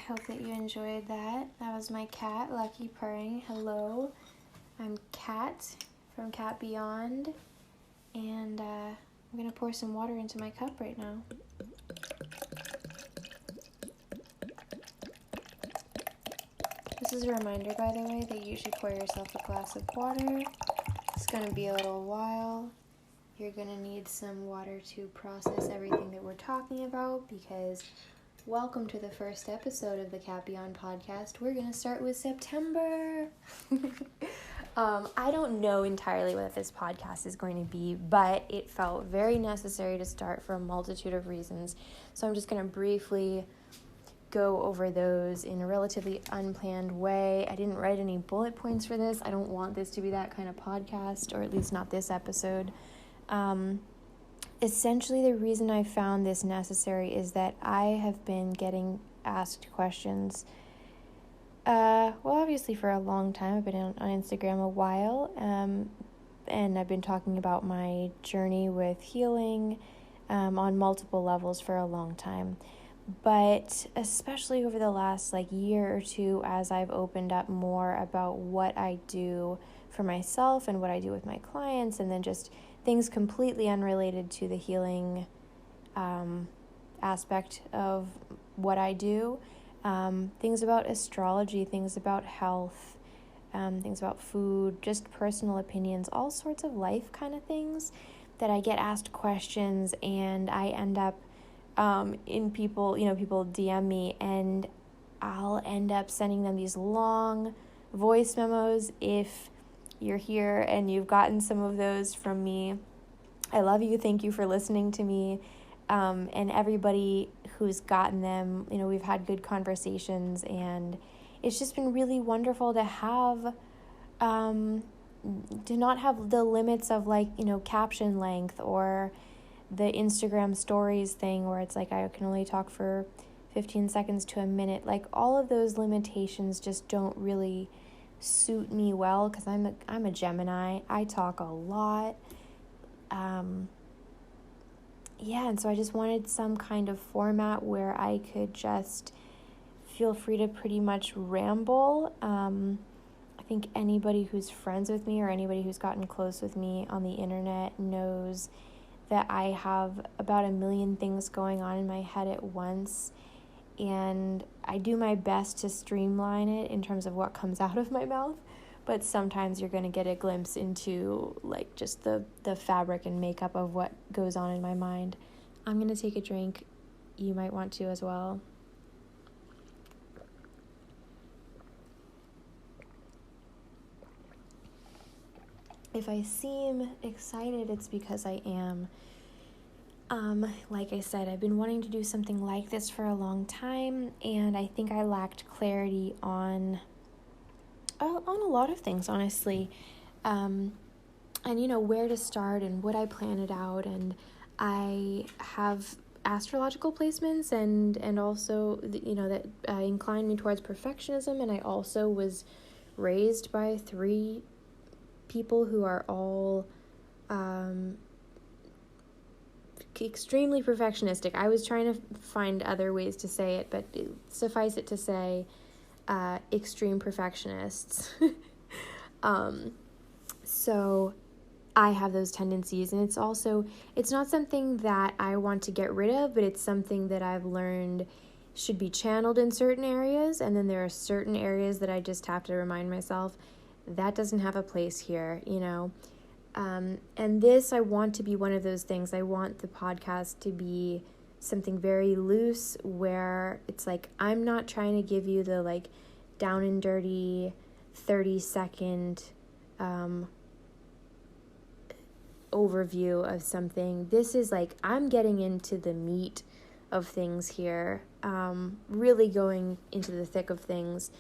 hope that you enjoyed that. That was my cat, Lucky, purring. Hello, I'm Cat from CatBeyond, and I'm going to pour some water into my cup right now. This is a reminder, by the way, that you should pour yourself a glass of water. It's going to be a little while. You're going to need some water to process everything that we're talking about, because welcome to the first episode of the CatBeyond podcast. We're going to start with September. I don't know entirely what this podcast is going to be, but it felt very necessary to start for a multitude of reasons. So I'm just going to briefly go over those in a relatively unplanned way. I didn't write any bullet points for this. I don't want this to be that kind of podcast, or at least not this episode. Essentially, the reason I found this necessary is that I have been getting asked questions, obviously for a long time. I've been on Instagram a while, and I've been talking about my journey with healing on multiple levels for a long time. But especially over the last year or two, as I've opened up more about what I do for myself and what I do with my clients, and then just things completely unrelated to the healing aspect of what I do, things about astrology, things about health, things about food, just personal opinions, all sorts of life kind of things that I get asked questions, and I end up in people DM me, and I'll end up sending them these long voice memos. If you're here and you've gotten some of those from me, I love you. Thank you for listening to me. And everybody who's gotten them, we've had good conversations, and it's just been really wonderful to have, to not have the limits of caption length or the Instagram stories thing where it's I can only talk for 15 seconds to a minute. All of those limitations just don't really suit me well, because I'm a Gemini. I talk a lot. And so I just wanted some kind of format where I could just feel free to pretty much ramble. I think anybody who's friends with me or anybody who's gotten close with me on the internet knows that I have about 1 million things going on in my head at once, and I do my best to streamline it in terms of what comes out of my mouth, but sometimes you're going to get a glimpse into just the fabric and makeup of what goes on in my mind. I'm going to take a drink. You might want to as well. If I seem excited, it's because I am. Like I said, I've been wanting to do something like this for a long time, and I think I lacked clarity on a lot of things, honestly. And where to start and would I plan it out, and I have astrological placements and also that incline me towards perfectionism, and I also was raised by 3 people who are all extremely perfectionistic. I was trying to find other ways to say it, but suffice it to say, extreme perfectionists. So I have those tendencies, and it's not something that I want to get rid of, but it's something that I've learned should be channeled in certain areas, and then there are certain areas that I just have to remind myself that doesn't have a place here, and this, I want to be one of those things. I want the podcast to be something very loose, where it's I'm not trying to give you the down and dirty 30-second overview of something. This is I'm getting into the meat of things here, really going into the thick of things.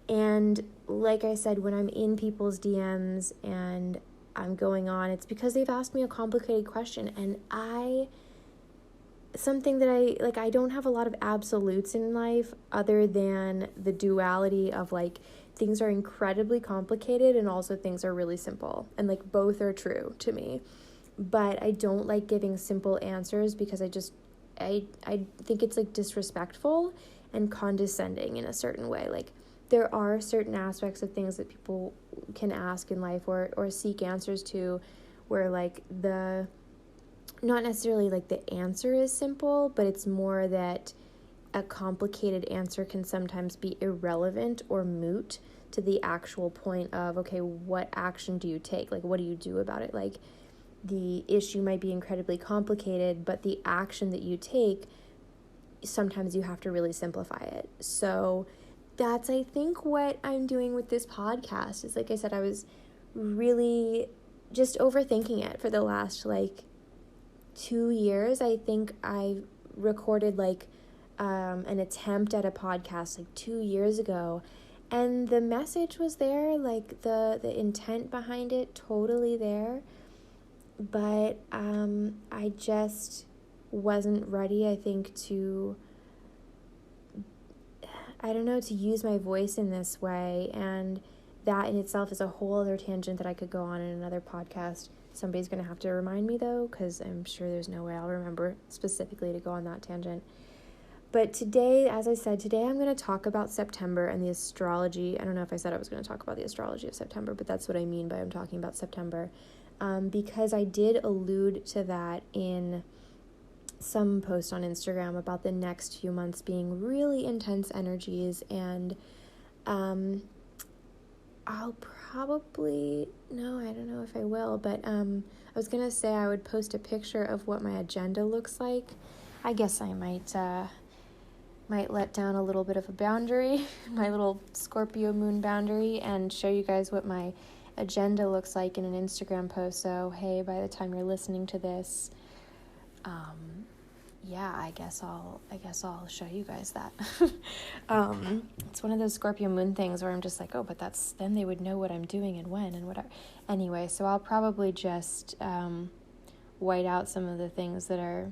And like I said, when I'm in people's DMs and I'm going on, it's because they've asked me a complicated question, and something that I don't have a lot of absolutes in life other than the duality of things are incredibly complicated and also things are really simple, and both are true to me. But I don't like giving simple answers, because I think it's disrespectful, and condescending in a certain way. Like, there are certain aspects of things that people can ask in life or seek answers to where, like, not necessarily like the answer is simple, but it's more that a complicated answer can sometimes be irrelevant or moot to the actual point of, okay, what action do you take? Like, what do you do about it? Like, the issue might be incredibly complicated, but the action that you take, sometimes you have to really simplify it. So that's, I think, what I'm doing with this podcast. Is, like I said, I was really just overthinking it for the last, 2 years. I think I recorded, an attempt at a podcast, 2 years ago. And the message was there, the intent behind it, totally there. But I just wasn't ready, I think, to use my voice in this way. And that in itself is a whole other tangent that I could go on in another podcast. Somebody's going to have to remind me, though, because I'm sure there's no way I'll remember specifically to go on that tangent. But today, as I said, I'm going to talk about September and the astrology. I don't know if I said I was going to talk about the astrology of September, but that's what I mean by I'm talking about September. Because I did allude to that in some post on Instagram about the next few months being really intense energies. And I'll probably, no, I don't know if I will, but I was going to say I would post a picture of what my agenda looks like. I guess I might let down a little bit of a boundary, my little Scorpio moon boundary, and show you guys what my agenda looks like in an Instagram post. So hey, by the time you're listening to this, I guess I'll show you guys that. It's one of those Scorpio moon things where I'm just like, oh, but then they would know what I'm doing and when and whatever. Anyway, so I'll probably just white out some of the things that are,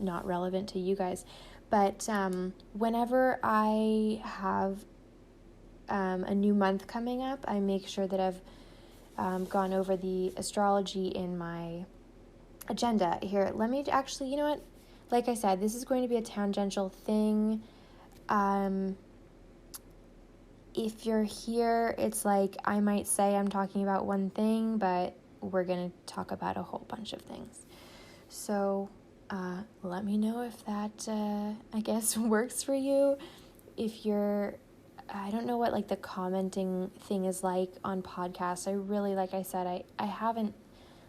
not relevant to you guys. But whenever I have a new month coming up, I make sure that I've gone over the astrology in my agenda. Here, let me actually, you know what? Like I said, this is going to be a tangential thing. If you're here, it's like I might say I'm talking about one thing, but we're going to talk about a whole bunch of things. So let me know if that, I guess, works for you. If you're, I don't know what, the commenting thing is like on podcasts. I really, like I said, I haven't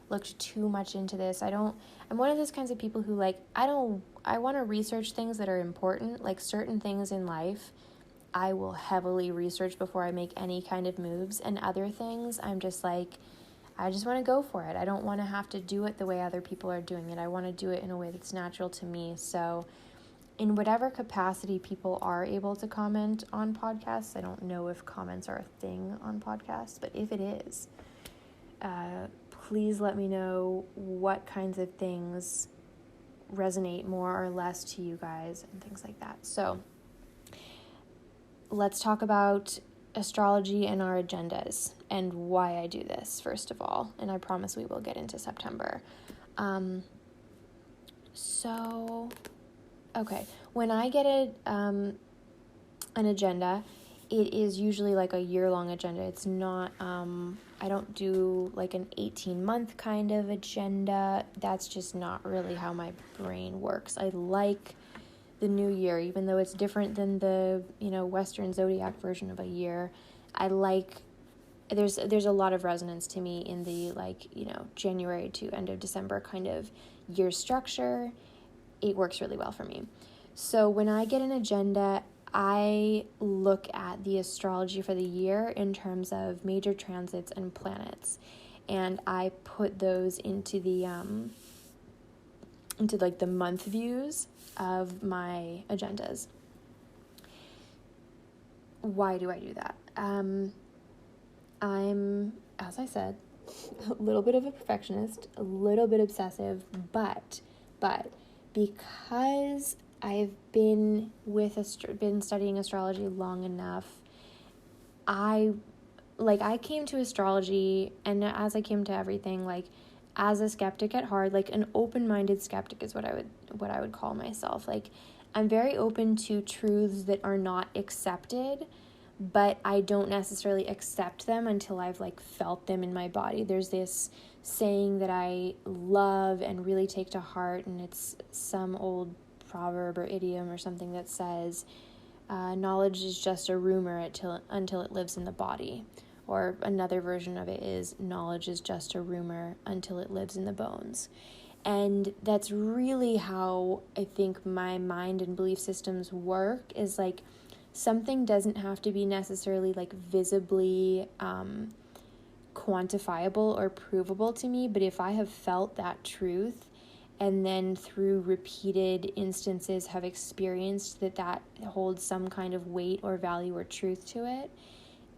looked too much into this. I'm one of those kinds of people who, I want to research things that are important, certain things in life. I will heavily research before I make any kind of moves, and other things, I'm just I just want to go for it. I don't want to have to do it the way other people are doing it. I want to do it in a way that's natural to me. So in whatever capacity people are able to comment on podcasts, I don't know if comments are a thing on podcasts, but if it is, please let me know what kinds of things resonate more or less to you guys and things like that. So let's talk about astrology and our agendas and why I do this, first of all. And I promise we will get into September. Okay, when I get an agenda, it is usually a year-long agenda. It's not, I don't do an 18-month kind of agenda. That's just not really how my brain works. I like the new year, even though it's different than the, Western zodiac version of a year. There's a lot of resonance to me in the January to end of December kind of year structure. It works really well for me. So when I get an agenda, I look at the astrology for the year in terms of major transits and planets, and I put those into the the month views of my agendas. Why do I do that? I'm, as I said, a little bit of a perfectionist, a little bit obsessive, but because I've been studying astrology long enough, I came to astrology, and as I came to everything, as a skeptic at heart, an open-minded skeptic is what I would call myself. I'm very open to truths that are not accepted, but I don't necessarily accept them until I've like felt them in my body. There's this saying that I love and really take to heart, and it's some old proverb or idiom or something that says, knowledge is just a rumor until it lives in the body. Or another version of it is, knowledge is just a rumor until it lives in the bones. And that's really how I think my mind and belief systems work, is like something doesn't have to be necessarily like visibly quantifiable or provable to me, but if I have felt that truth and then through repeated instances have experienced that holds some kind of weight or value or truth to it,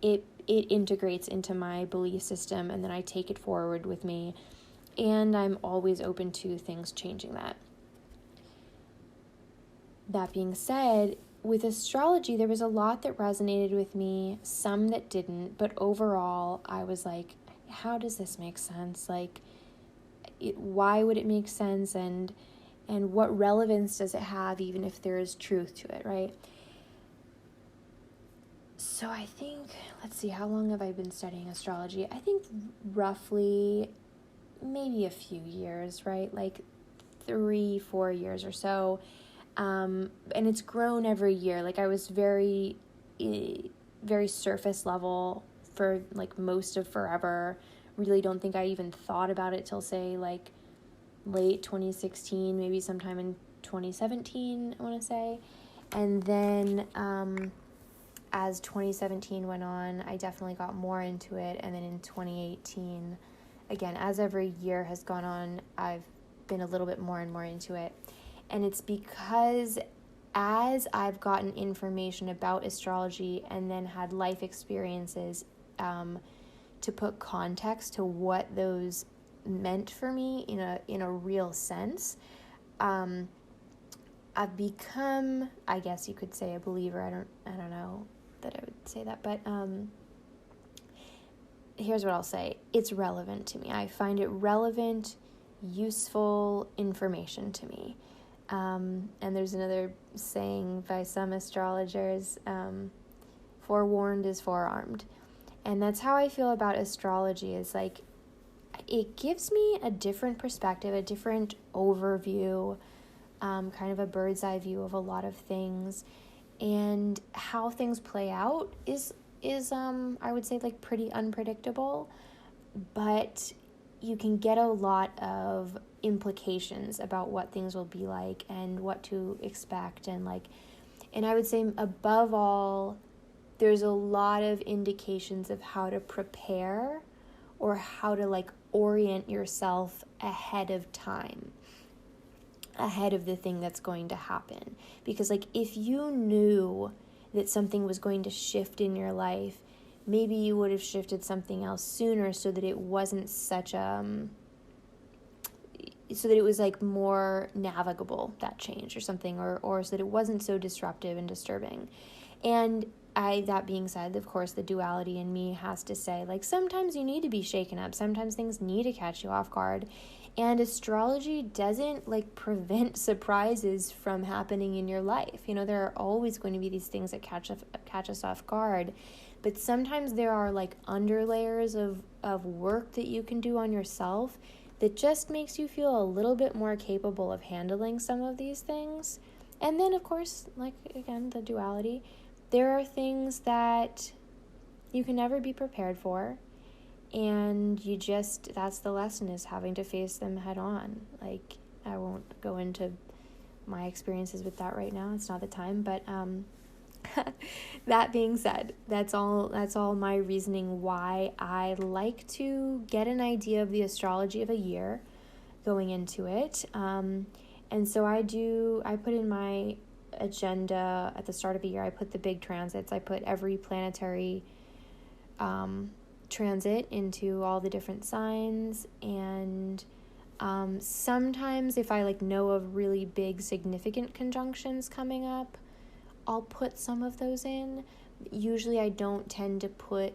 it integrates into my belief system, and then I take it forward with me. And I'm always open to things changing that. That being said, with astrology, there was a lot that resonated with me, some that didn't, but overall, I was like, how does this make sense? Like, why would it make sense? And what relevance does it have, even if there is truth to it, right? So I think, let's see, how long have I been studying astrology? I think roughly maybe a few years, right? Like 3-4 years or so. And it's grown every year. Like I was very surface level for like most of forever. Really don't think I even thought about it till say like late 2016, maybe sometime in 2017, I want to say. And then as 2017 went on, I definitely got more into it. And then in 2018, again, as every year has gone on, I've been a little bit more and more into it. And it's because as I've gotten information about astrology and then had life experiences to put context to what those meant for me in a real sense, I've become, I guess you could say, a believer. I don't know that I would say that, but here's what I'll say. It's relevant to me. I find it relevant, useful information to me. And there's another saying by some astrologers, forewarned is forearmed. And that's how I feel about astrology, is like, it gives me a different perspective, a different overview, kind of a bird's eye view of a lot of things. And how things play out is I would say like pretty unpredictable, but you can get a lot of implications about what things will be like and what to expect, and I would say above all, there's a lot of indications of how to prepare or how to like orient yourself ahead of time, ahead of the thing that's going to happen. Because like if you knew that something was going to shift in your life, maybe you would have shifted something else sooner so that it wasn't such so that it was like more navigable, that change or something, or so that it wasn't so disruptive and disturbing. And that being said, of course, the duality in me has to say, like, sometimes you need to be shaken up. Sometimes things need to catch you off guard. And astrology doesn't, like, prevent surprises from happening in your life. You know, there are always going to be these things that catch us off guard. But sometimes there are, like, underlayers of work that you can do on yourself that just makes you feel a little bit more capable of handling some of these things. And then, of course, like, again, the duality, there are things that you can never be prepared for, and that's the lesson, is having to face them head on. Like, I won't go into my experiences with that right now, it's not the time, but that being said, that's all my reasoning why I like to get an idea of the astrology of a year going into it. And so I put in my agenda at the start of a year, I put the big transits, I put every planetary transit into all the different signs, and sometimes if I like know of really big significant conjunctions coming up, I'll put some of those in. Usually I don't tend to put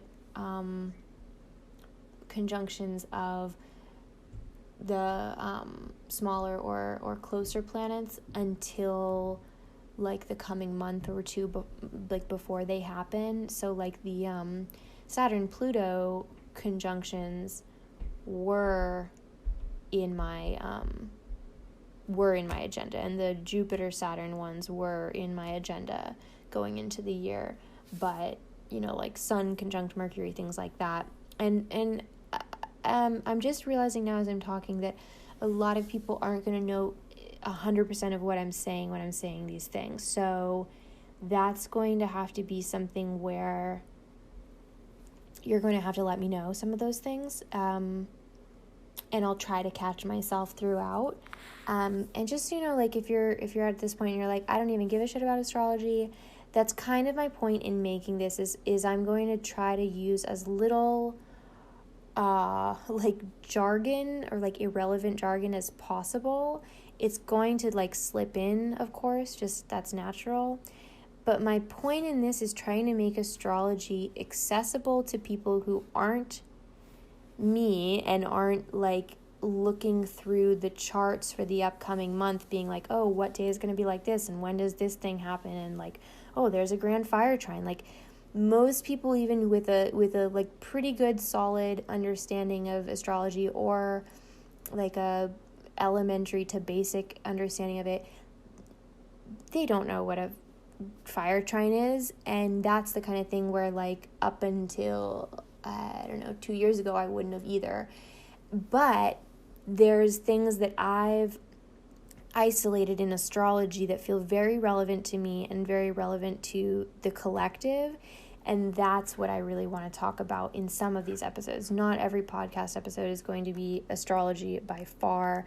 conjunctions of the smaller or closer planets until like the coming month or two, like before they happen. So like the Saturn-Pluto conjunctions were in my agenda, and the Jupiter-Saturn ones were in my agenda going into the year. But like Sun conjunct Mercury, things like that, and I'm just realizing now as I'm talking that a lot of people aren't going to know 100% of what I'm saying when I'm saying these things. So that's going to have to be something where you're going to have to let me know some of those things, and I'll try to catch myself throughout. And just like if you're at this point and you're like, I don't even give a shit about astrology, that's kind of my point in making this is I'm going to try to use as little like jargon or like irrelevant jargon as possible. It's going to like slip in, of course, just that's natural. But my point in this is trying to make astrology accessible to people who aren't me and aren't like looking through the charts for the upcoming month being like, oh, what day is going to be like this, and when does this thing happen, and like, oh, there's a grand fire trine. Like most people, even with a like pretty good solid understanding of astrology or like a elementary to basic understanding of it, they don't know what a fire trine is. And that's the kind of thing where like up until 2 years ago I wouldn't have either. But there's things that I've isolated in astrology that feel very relevant to me and very relevant to the collective, and that's what I really want to talk about in some of these episodes. Not every podcast episode is going to be astrology by far.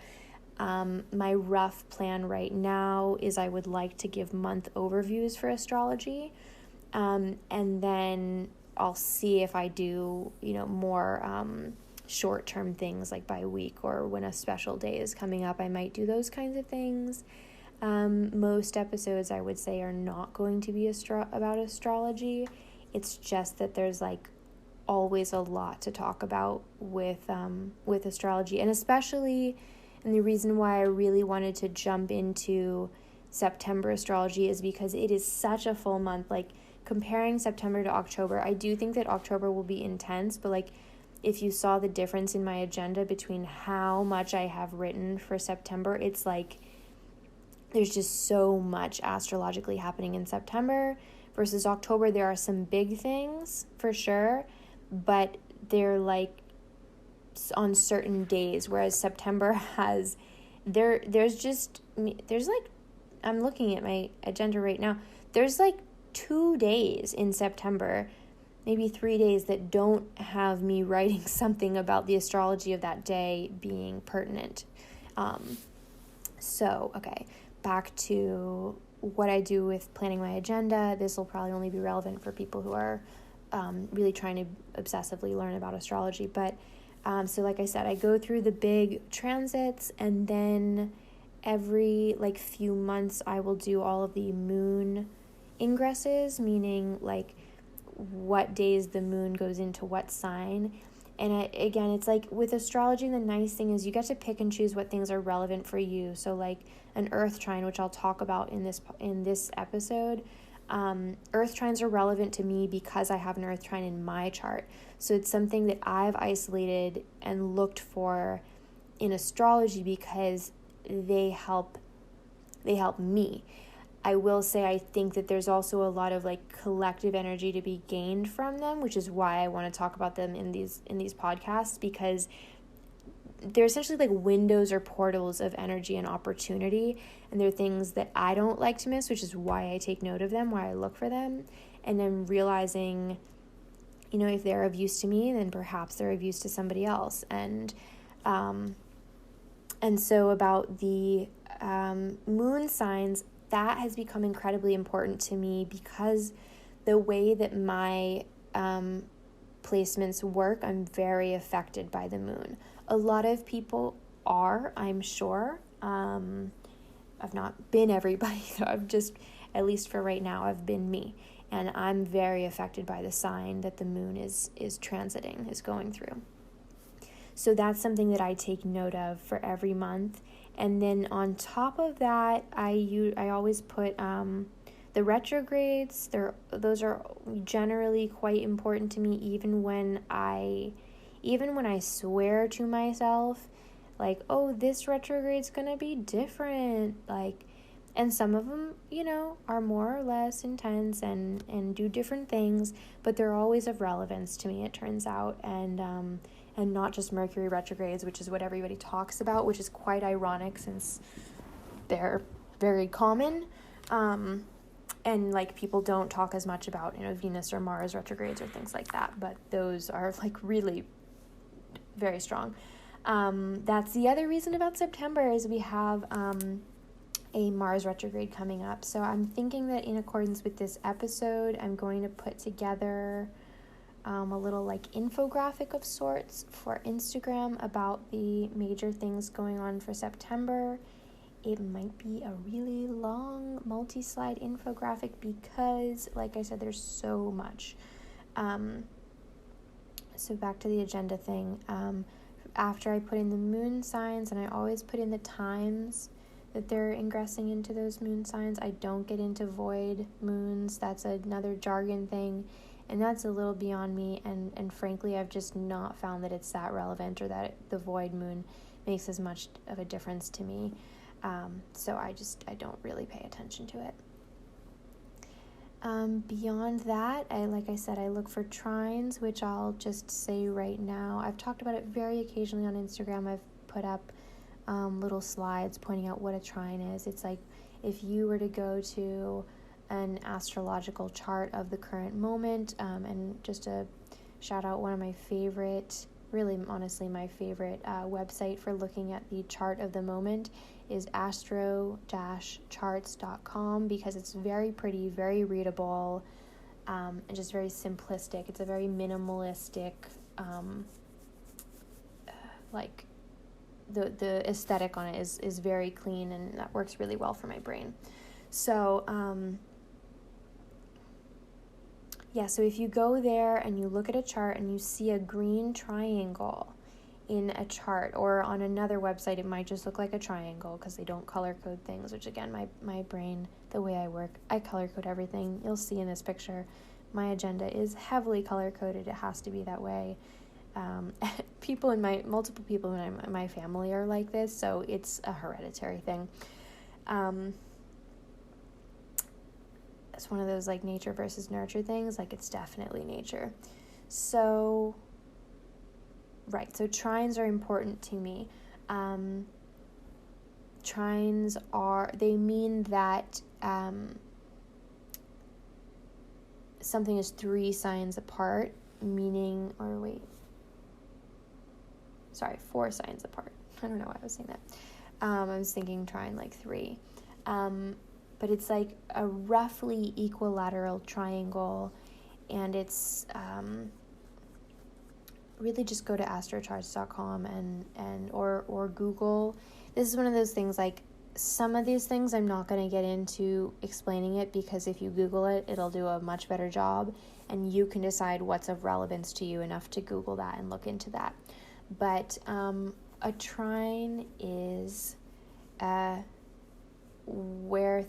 My rough plan right now is I would like to give month overviews for astrology, and then I'll see if I do more short-term things like by week, or when a special day is coming up, I might do those kinds of things. Most episodes I would say are not going to be about astrology. It's just that there's like always a lot to talk about with astrology, and especially, and the reason why I really wanted to jump into September astrology is because it is such a full month. Like comparing September to October, I do think that October will be intense, but like if you saw the difference in my agenda between how much I have written for September, it's like there's just so much astrologically happening in September versus October. There are some big things for sure, but they're like on certain days, whereas September has there's like, I'm looking at my agenda right now, there's like 2 days in September, maybe 3 days, that don't have me writing something about the astrology of that day being pertinent. So, okay, back to what I do with planning my agenda. This will probably only be relevant for people who are really trying to obsessively learn about astrology. But so like I said, I go through the big transits, and then every like few months I will do all of the moon ingresses, meaning like what days the moon goes into what sign. And again, it's like with astrology, the nice thing is you get to pick and choose what things are relevant for you. So like an earth trine, which I'll talk about in this episode, earth trines are relevant to me because I have an earth trine in my chart. So it's something that I've isolated and looked for in astrology because they help me. I will say I think that there's also a lot of like collective energy to be gained from them, which is why I want to talk about them in these podcasts, because they're essentially like windows or portals of energy and opportunity, and they're things that I don't like to miss, which is why I take note of them, why I look for them, and then realizing, if they're of use to me, then perhaps they're of use to somebody else. And so about the moon signs, that has become incredibly important to me because the way that my placements work, I'm very affected by the moon. A lot of people are, I'm sure. I've not been everybody, so I've just, at least for right now, I've been me. And I'm very affected by the sign that the moon is transiting, is going through. So that's something that I take note of for every month. And then on top of that, I always put the retrogrades. Those are generally quite important to me, even when I swear to myself, like, oh, this retrograde's gonna be different, like, and some of them, are more or less intense and do different things, but they're always of relevance to me, it turns out, and not just Mercury retrogrades, which is what everybody talks about, which is quite ironic since they're very common. And like people don't talk as much about, Venus or Mars retrogrades or things like that, but those are like really very strong. That's the other reason about September is we have a Mars retrograde coming up. So I'm thinking that in accordance with this episode, I'm going to put together a little like infographic of sorts for Instagram about the major things going on for September. It might be a really long multi-slide infographic because, like I said, there's so much. So back to the agenda thing. After I put in the moon signs, and I always put in the times that they're ingressing into those moon signs. I don't get into void moons. That's another jargon thing, and that's a little beyond me, and frankly, I've just not found that it's that relevant or that the void moon makes as much of a difference to me. So I don't really pay attention to it. Beyond that, I look for trines, which I'll just say right now. I've talked about it very occasionally on Instagram. I've put up little slides pointing out what a trine is. It's like if you were to go to an astrological chart of the current moment, and just to shout out one of my favorite, really honestly my favorite website for looking at the chart of the moment is astro-charts.com, because it's very pretty, very readable, and just very simplistic. It's a very minimalistic, like the aesthetic on it is very clean, and that works really well for my brain. So so if you go there and you look at a chart and you see a green triangle in a chart, or on another website it might just look like a triangle because they don't color code things, which again, my brain, the way I work, I color code everything. You'll see in this picture my agenda is heavily color coded. It has to be that way. Multiple people in my family are like this, so it's a hereditary thing. It's one of those like nature versus nurture things. Like, it's definitely nature. So trines are important to me. Trines they mean that something is 3 signs apart, 4 signs apart. I don't know why I was saying that. I was thinking trine like 3. But it's like a roughly equilateral triangle, and it's really just go to astrocharts.com or Google. This is one of those things, like, some of these things I'm not going to get into explaining it, because if you Google it, it'll do a much better job, and you can decide what's of relevance to you enough to Google that and look into that. But a trine is where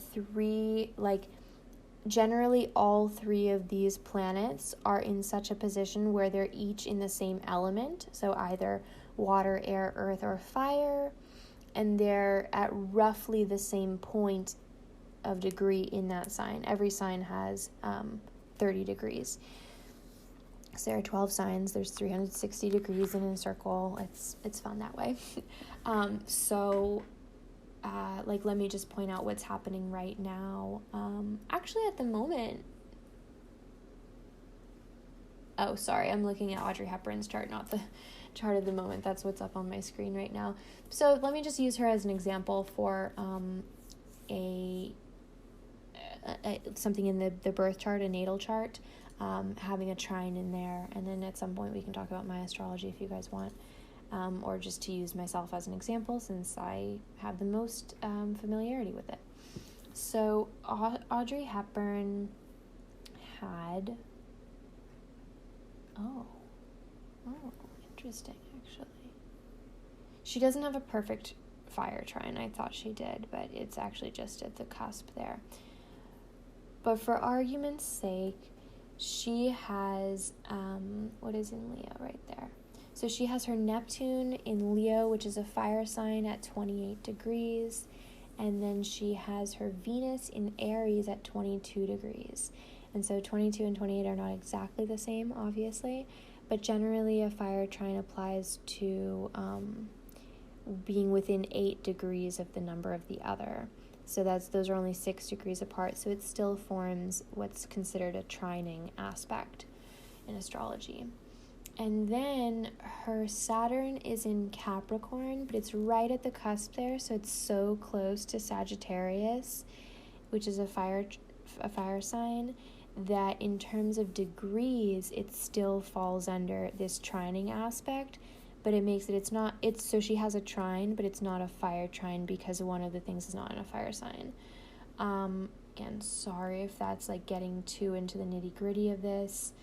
generally all 3 of these planets are in such a position where they're each in the same element, so either water, air, earth, or fire, and they're at roughly the same point of degree in that sign. Every sign has 30 degrees. So there are 12 signs. There's 360 degrees in a circle. It's fun that way. Let me just point out what's happening right now. Actually, at the moment... Oh, sorry, I'm looking at Audrey Hepburn's chart, not the chart of the moment. That's what's up on my screen right now. So let me just use her as an example for something in the birth chart, a natal chart, having a trine in there. And then at some point we can talk about my astrology if you guys want. Or just to use myself as an example, since I have the most familiarity with it. So Audrey Hepburn had... Oh, interesting, actually. She doesn't have a perfect fire trine. I thought she did, but it's actually just at the cusp there. But for argument's sake, she has, what is in Leo right there? So she has her Neptune in Leo, which is a fire sign, at 28 degrees. And then she has her Venus in Aries at 22 degrees. And so 22 and 28 are not exactly the same, obviously. But generally, a fire trine applies to being within 8 degrees of the number of the other. So those are only 6 degrees apart. So it still forms what's considered a trining aspect in astrology. And then her Saturn is in Capricorn, but it's right at the cusp there. So it's so close to Sagittarius, which is a fire sign, that in terms of degrees, it still falls under this trining aspect. But it makes it, so she has a trine, but it's not a fire trine because one of the things is not in a fire sign. Again, sorry if that's like getting too into the nitty gritty of this.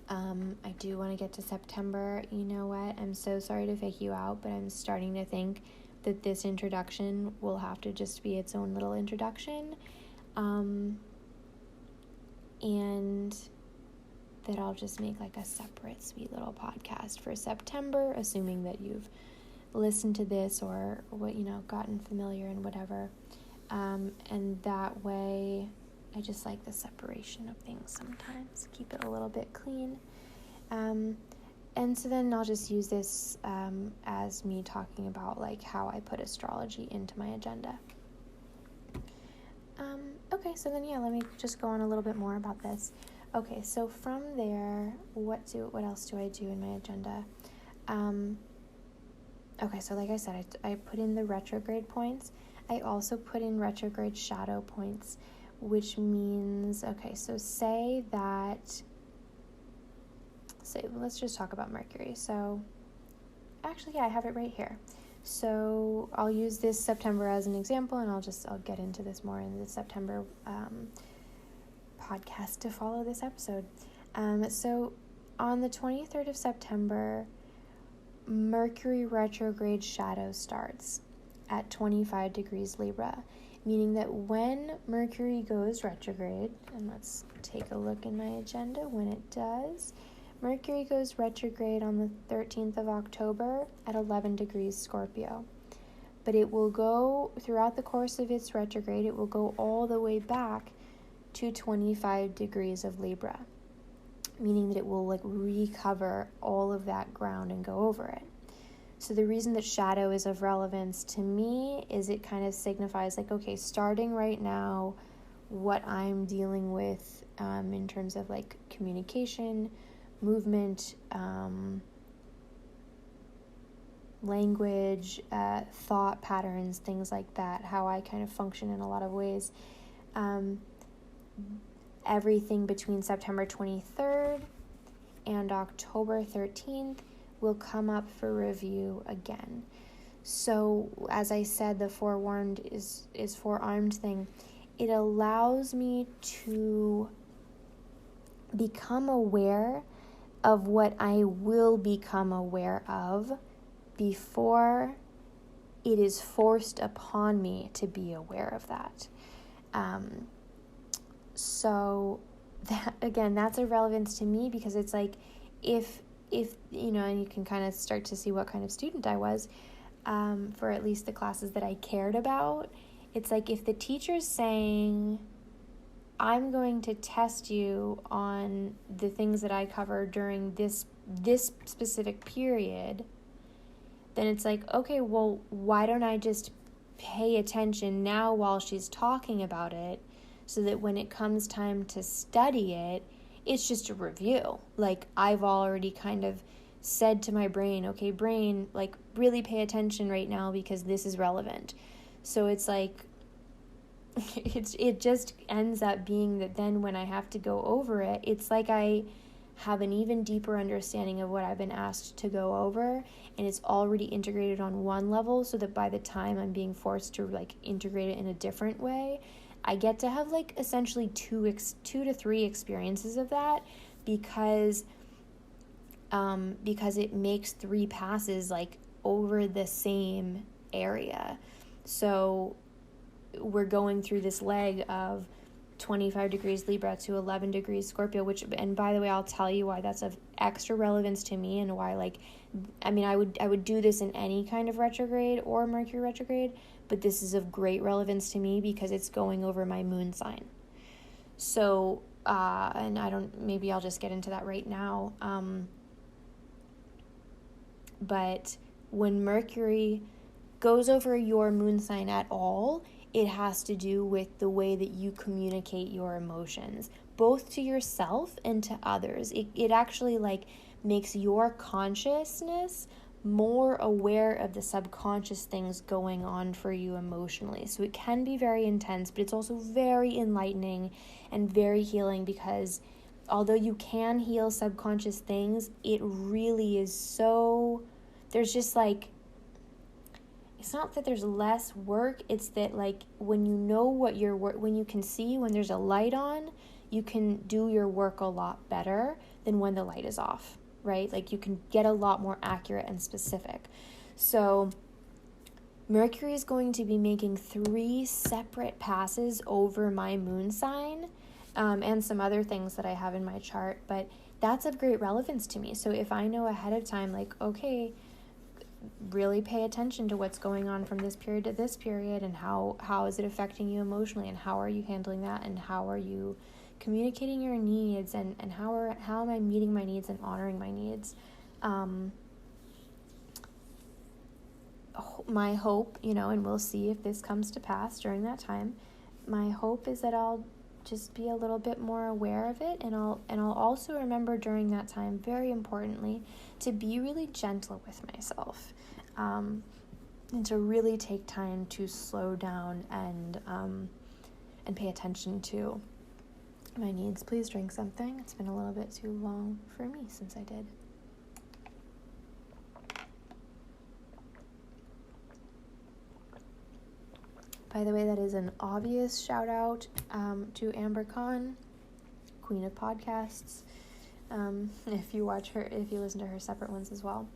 I do want to get to September. You know what? I'm so sorry to fake you out, but I'm starting to think that this introduction will have to just be its own little introduction. And that I'll just make like a separate sweet little podcast for September, assuming that you've listened to this or gotten familiar and whatever. And that way, I just like the separation of things sometimes, keep it a little bit clean. And so then I'll just use this as me talking about like how I put astrology into my agenda. Okay, so then let me just go on a little bit more about this. Okay, so from there, what else do I do in my agenda? Okay, so like I said, I put in the retrograde points. I also put in retrograde shadow points, which means, okay, so let's just talk about Mercury. So actually, I have it right here. So I'll use this September as an example, and I'll get into this more in the September podcast to follow this episode. So on the 23rd of September, Mercury retrograde shadow starts at 25 degrees Libra, meaning that when Mercury goes retrograde, and let's take a look in my agenda when it does, Mercury goes retrograde on the 13th of October at 11 degrees Scorpio. But it will go, throughout the course of its retrograde, it will go all the way back to 25 degrees of Libra, meaning that it will like recover all of that ground and go over it. So the reason that shadow is of relevance to me is it kind of signifies like, okay, starting right now, what I'm dealing with in terms of like communication, movement, language, thought patterns, things like that, how I kind of function in a lot of ways. Everything between September 23rd and October 13th will come up for review again. So, as I said, the forewarned is forearmed thing. It allows me to become aware of what I will become aware of before it is forced upon me to be aware of that. So that, again, that's a relevance to me because it's like if and you can kind of start to see what kind of student I was for at least the classes that I cared about. It's like if the teacher's saying, I'm going to test you on the things that I cover during this specific period, then it's like, okay, well, why don't I just pay attention now while she's talking about it so that when it comes time to study it, it's just a review. Like I've already kind of said to my brain, okay, brain, like really pay attention right now because this is relevant. So it's like, it just ends up being that then when I have to go over it, it's like I have an even deeper understanding of what I've been asked to go over, and it's already integrated on one level so that by the time I'm being forced to like integrate it in a different way, I get to have like essentially two to three experiences of that because it makes 3 passes like over the same area. So we're going through this leg of 25 degrees Libra to 11 degrees Scorpio, which, and by the way, I'll tell you why that's of extra relevance to me, and why, like, I mean, I would do this in any kind of retrograde or Mercury retrograde, but this is of great relevance to me because it's going over my moon sign. So, and maybe I'll just get into that right now. But when Mercury goes over your moon sign at all, it has to do with the way that you communicate your emotions, both to yourself and to others. It actually, like, makes your consciousness more aware of the subconscious things going on for you emotionally. So it can be very intense, but it's also very enlightening and very healing, because although you can heal subconscious things, it really is so, there's just like, it's not that there's less work, it's that, like, when you know what your work, when you can see when there's a light on, you can do your work a lot better than when the light is off, right? Like, you can get a lot more accurate and specific. So Mercury is going to be making 3 separate passes over my moon sign, and some other things that I have in my chart, but that's of great relevance to me. So if I know ahead of time, like, okay, really pay attention to what's going on from this period to this period, and how is it affecting you emotionally, and how are you handling that, and how are you communicating your needs, and how am I meeting my needs and honoring my needs. My hope, and we'll see if this comes to pass during that time, my hope is that I'll just be a little bit more aware of it, and I'll also remember during that time, very importantly, to be really gentle with myself, and to really take time to slow down and pay attention to my needs. Please drink something. It's been a little bit too long for me since I did. By the way, that is an obvious shout out to Amber Khan, Queen of Podcasts. If you listen to her separate ones as well.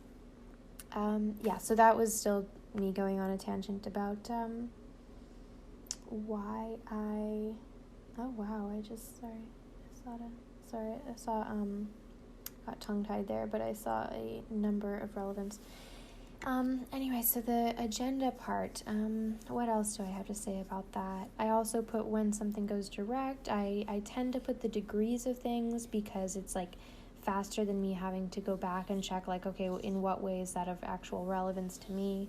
So that was still me going on a tangent about why I got tongue-tied there, but I saw a number of relevance. Anyway, so the agenda part, what else do I have to say about that? I also put when something goes direct. I tend to put the degrees of things because it's, like, faster than me having to go back and check, like, okay, in what way is that of actual relevance to me?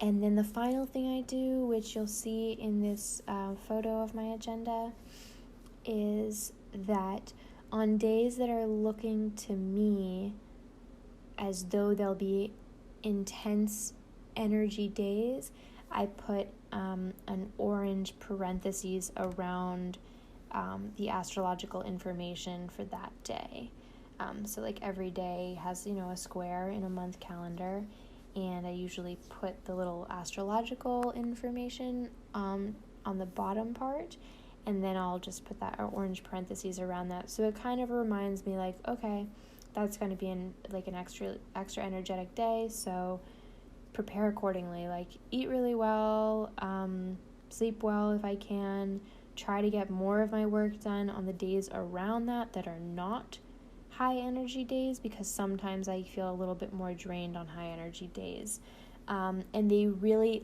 And then the final thing I do, which you'll see in this photo of my agenda, is that on days that are looking to me as though they'll be intense energy days, I put an orange parentheses around the astrological information for that day. So, like, every day has, a square in a month calendar, and I usually put the little astrological information on the bottom part, and then I'll just put that orange parentheses around that. So it kind of reminds me, like, okay, that's going to be an extra energetic day, so prepare accordingly. Like, eat really well, sleep well if I can, try to get more of my work done on the days around that are not high energy days, because sometimes I feel a little bit more drained on high energy days. And they really,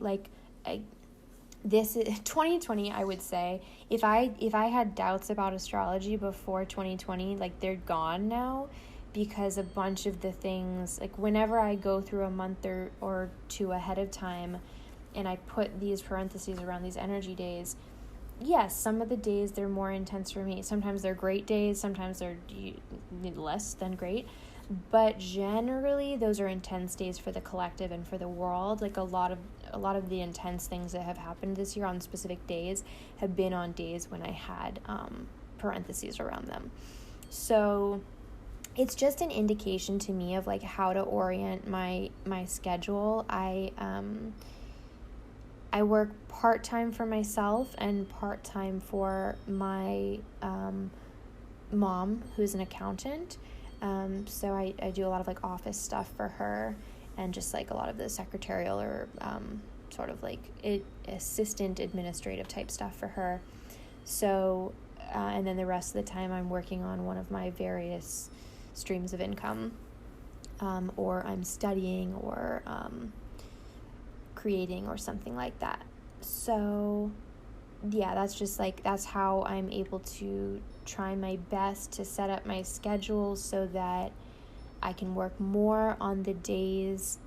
this is 2020, I would say, if I had doubts about astrology before 2020, like, they're gone now, because a bunch of the things, like, whenever I go through a month or two ahead of time and I put these parentheses around these energy days, yes, some of the days they're more intense for me. Sometimes they're great days, sometimes they're less than great, but generally those are intense days for the collective and for the world. Like, a lot of the intense things that have happened this year on specific days have been on days when I had parentheses around them. So it's just an indication to me of, like, how to orient my schedule. I work part-time for myself and part-time for my mom, who's an accountant. So I do a lot of, like, office stuff for her. and just like a lot of the secretarial or sort of like assistant administrative type stuff for her. So, and then the rest of the time I'm working on one of my various streams of income, or I'm studying or creating or something like that. So yeah, that's how I'm able to try my best to set up my schedule so that I can work more on the days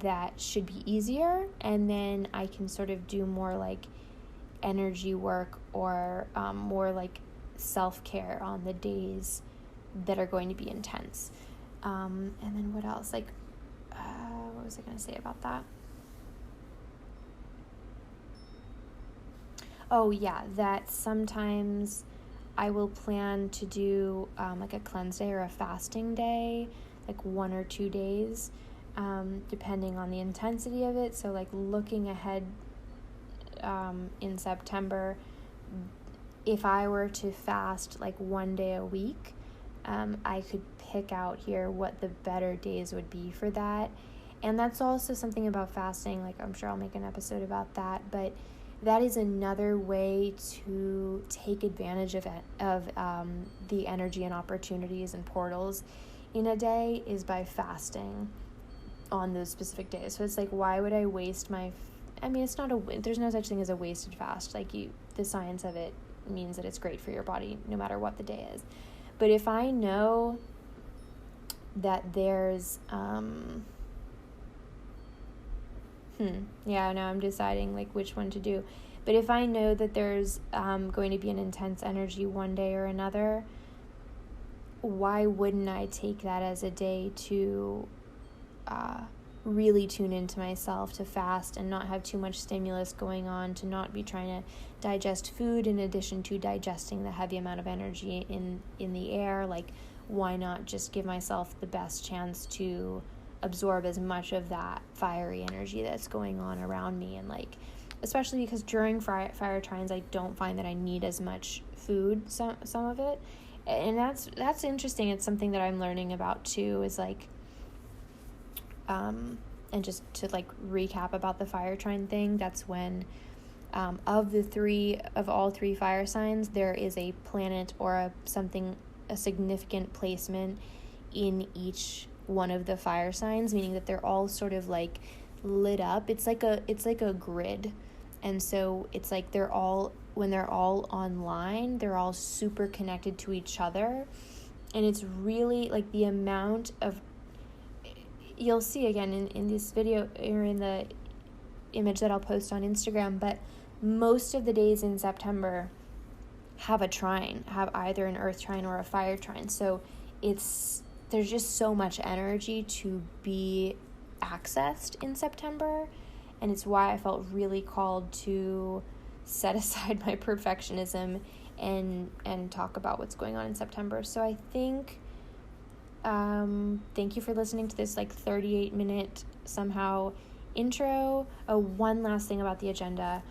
that should be easier, and then I can sort of do more like energy work or more like self-care on the days that are going to be intense. And then what else? What was I going to say about that? Oh yeah, that sometimes I will plan to do like a cleanse day or a fasting day, like 1 or 2 days, depending on the intensity of it. So like looking ahead in September, if I were to fast like 1 day a week, I could pick out here what the better days would be for that. And that's also something about fasting, like I'm sure I'll make an episode about that, but that is another way to take advantage of the energy and opportunities and portals in a day is by fasting on those specific days. So it's like, why would I waste there's no such thing as a wasted fast. Like the science of it means that it's great for your body no matter what the day is. But if I know that there's I'm deciding like which one to do. But if I know that there's going to be an intense energy one day or another, why wouldn't I take that as a day to really tune into myself, to fast and not have too much stimulus going on, to not be trying to digest food in addition to digesting the heavy amount of energy in the air? Like, why not just give myself the best chance to absorb as much of that fiery energy that's going on around me? And like, especially because during fire trines, I don't find that I need as much food, some of it. And that's interesting. It's something that I'm learning about too, is like, and just to like recap about the fire trine thing, that's when of all three fire signs, there is a planet or a significant placement in each one of the fire signs, meaning that they're all sort of like lit up. It's like a grid. And so it's like when they're all online, they're all super connected to each other. And it's really like the amount of, you'll see again in this video or in the image that I'll post on Instagram, but most of the days in September have either an earth trine or a fire trine. So there's just so much energy to be accessed in September, and it's why I felt really called to set aside my perfectionism and talk about what's going on in September. So I think thank you for listening to this like 38-minute somehow intro. One last thing about the agenda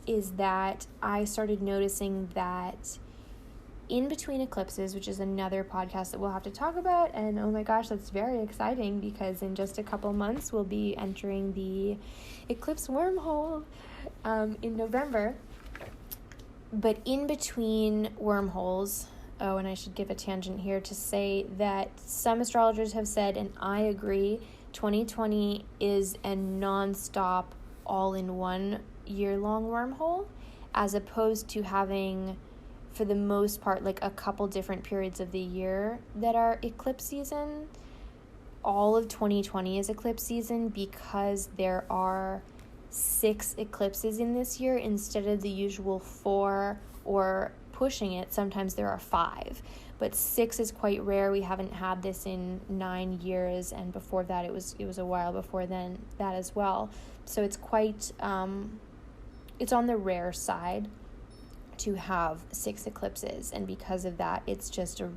is that I started noticing that in between eclipses, which is another podcast that we'll have to talk about, and oh my gosh, that's very exciting because in just a couple months we'll be entering the eclipse wormhole in November. But in between wormholes, and I should give a tangent here to say that some astrologers have said, and I agree, 2020 is a non-stop, all-in-one year-long wormhole, as opposed to having, for the most part, like a couple different periods of the year that are eclipse season. All of 2020 is eclipse season because there are 6 eclipses in this year instead of the usual 4, or pushing it, sometimes there are 5. But 6 is quite rare. We haven't had this in 9 years, and before that it was a while before then that as well. So it's quite it's on the rare side to have 6 eclipses, and because of that, it's just a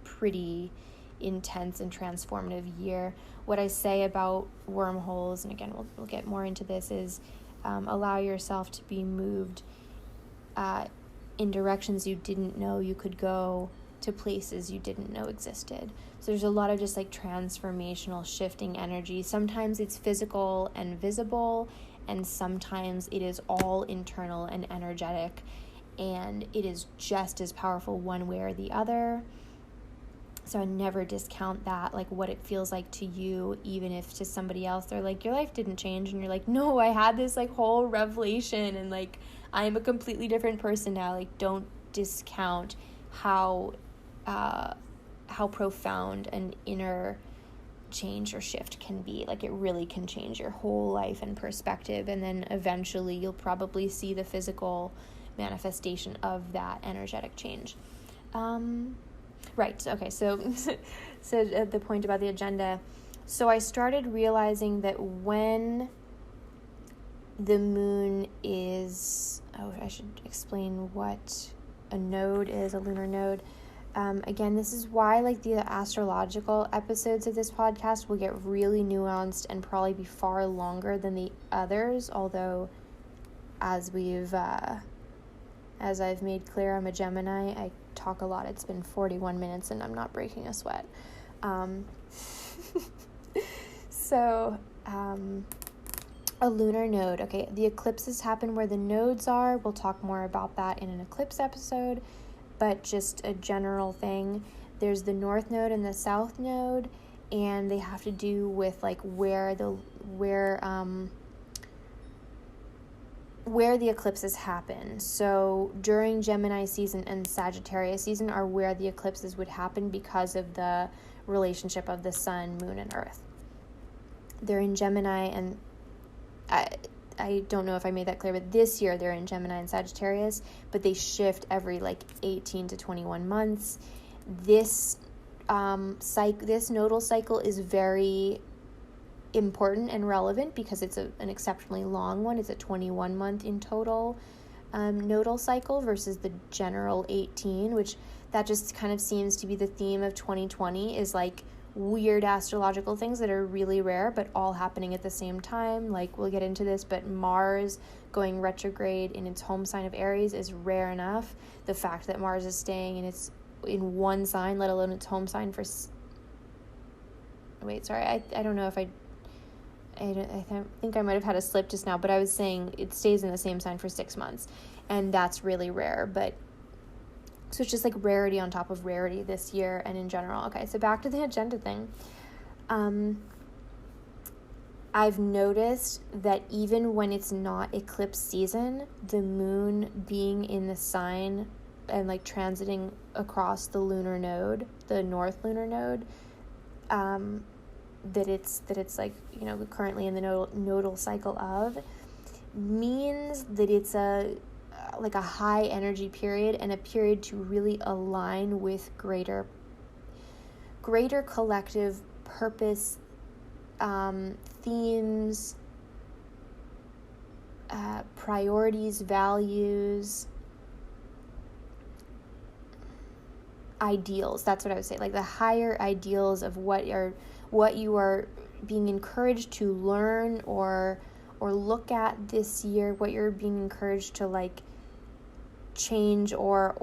pretty intense and transformative year. What I say about wormholes, and again we'll get more into this, is allow yourself to be moved in directions you didn't know you could go to places you didn't know existed. So there's a lot of just like transformational shifting energy. Sometimes it's physical and visible, and sometimes it is all internal and energetic, and it is just as powerful one way or the other. So I never discount that, like what it feels like to you, even if to somebody else they're like, your life didn't change, and you're like, no, I had this like whole revelation, and like I am a completely different person now. Like, don't discount how profound an inner change or shift can be. Like, it really can change your whole life and perspective, and then eventually you'll probably see the physical manifestation of that energetic change. Right, okay, so the point about the agenda. So I started realizing that when the moon is, I should explain what a node is, a lunar node. Again, this is why like the astrological episodes of this podcast will get really nuanced and probably be far longer than the others, although as I've made clear, I'm a Gemini. I talk a lot. It's been 41 minutes and I'm not breaking a sweat. A lunar node. Okay, the eclipses happen where the nodes are. We'll talk more about that in an eclipse episode, but just a general thing. There's the north node and the south node, and they have to do with like where the eclipses happen. So during Gemini season and Sagittarius season are where the eclipses would happen because of the relationship of the sun, moon, and earth. They're in Gemini, and I don't know if I made that clear, but this year they're in Gemini and Sagittarius, but they shift every like 18 to 21 months. This nodal cycle is very important and relevant because it's an exceptionally long one. It's a 21 month in total nodal cycle versus the general 18, which that just kind of seems to be the theme of 2020, is like weird astrological things that are really rare but all happening at the same time. Like, we'll get into this, but Mars going retrograde in its home sign of Aries is rare enough. The fact that Mars is staying in one sign, let alone its home sign for I don't know if I think I might have had a slip just now, but I was saying it stays in the same sign for 6 months, and that's really rare. But so it's just like rarity on top of rarity this year and in general. Okay, so back to the agenda thing. I've noticed that even when it's not eclipse season, the moon being in the sign and like transiting across the lunar node, the north lunar node, that it's like, you know, currently in the nodal cycle of, means that it's a high energy period and a period to really align with greater collective purpose, themes, priorities, values, ideals. That's what I would say, like the higher ideals of what you are being encouraged to learn or look at this year, what you're being encouraged to like change or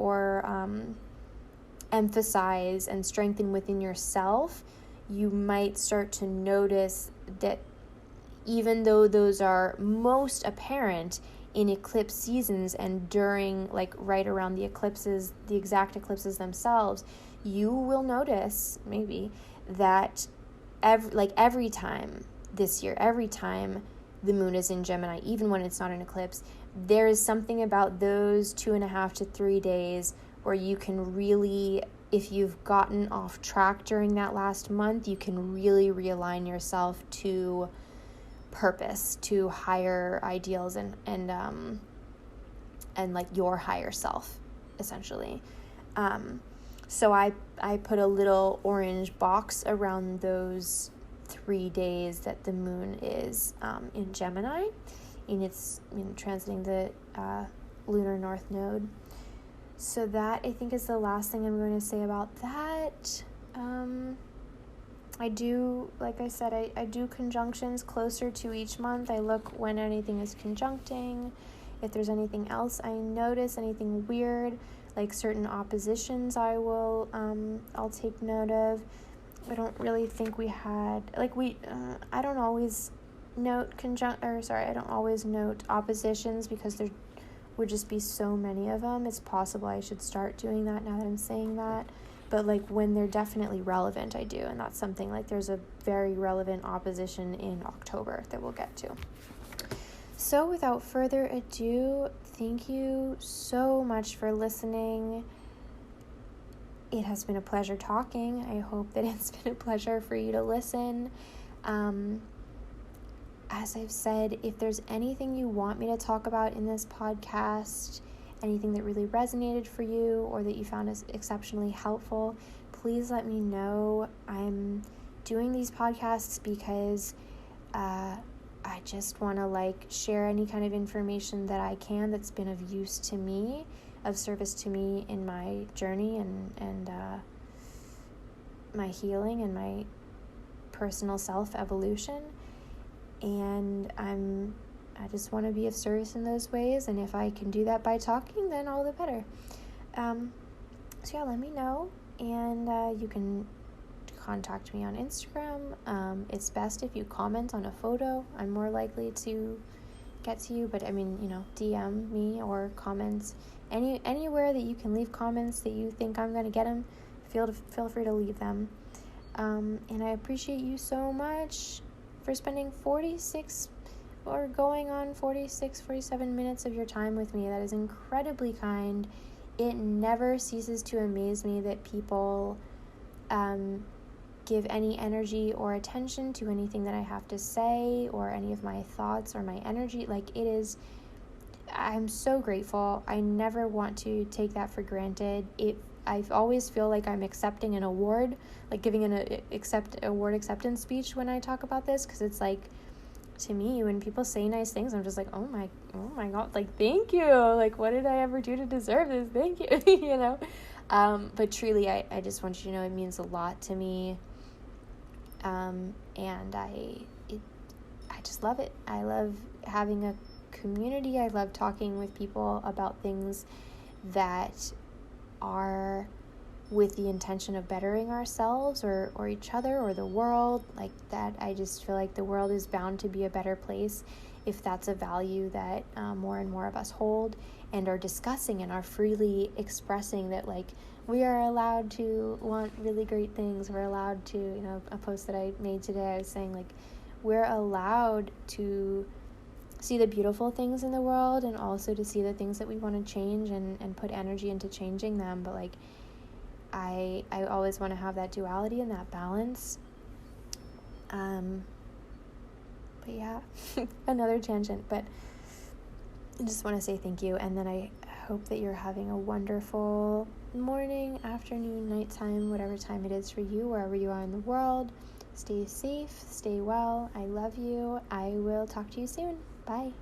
emphasize and strengthen within yourself. You might start to notice that even though those are most apparent in eclipse seasons and during like right around the eclipses, the exact eclipses themselves, you will notice maybe that every time this year, every time the moon is in Gemini, even when it's not an eclipse, there is something about those 2.5 to 3 days where you can really, if you've gotten off track during that last month, you can really realign yourself to purpose, to higher ideals and like your higher self, essentially. So I put a little orange box around those 3 days that the moon is in Gemini, transiting the lunar north node. So that, I think, is the last thing I'm going to say about that. I do, like I said, I do conjunctions closer to each month. I look when anything is conjuncting, if there's anything else I notice, anything weird. like certain oppositions I'll take note of. I don't really think we had, I don't always note I don't always note oppositions because there would just be so many of them. It's possible I should start doing that now that I'm saying that. But like when they're definitely relevant, I do. And that's something like there's a very relevant opposition in October that we'll get to. So without further ado, thank you so much for listening. It has been a pleasure talking. I hope that it's been a pleasure for you to listen. As I've said, if there's anything you want me to talk about in this podcast, anything that really resonated for you or that you found as exceptionally helpful, please let me know. I'm doing these podcasts because I just want to share any kind of information that I can that's been of use to me, of service to me in my journey and my healing and my personal self-evolution. And I just want to be of service in those ways, and if I can do that by talking, then all the better. So yeah, let me know, and you can contact me on Instagram. It's best if you comment on a photo. I'm more likely to get to you, but DM me or comments anywhere that you can leave comments that you think I'm going to get them. Feel free to leave them. And I appreciate you so much for spending 47 minutes of your time with me. That is incredibly kind. It never ceases to amaze me that people give any energy or attention to anything that I have to say or any of my thoughts or my energy. I'm so grateful. I never want to take that for granted. I always feel like I'm accepting an award, like giving an award acceptance speech when I talk about this, because it's like, to me, when people say nice things, I'm just like, oh my God, thank you. What did I ever do to deserve this? Thank you, But truly, I just want you to know it means a lot to me. And I just love it. I love having a community. I love talking with people about things that are with the intention of bettering ourselves or each other or the world. That I just feel like the world is bound to be a better place if that's a value that more and more of us hold and are discussing and are freely expressing, that we are allowed to want really great things. We're allowed to, a post that I made today, I was saying we're allowed to see the beautiful things in the world and also to see the things that we want to change and put energy into changing them. But I always want to have that duality and that balance. But yeah, another tangent, but I just want to say thank you. And then I hope that you're having a wonderful morning, afternoon, nighttime, whatever time it is for you, wherever you are in the world. Stay safe, stay well. I love you. I will talk to you soon. Bye.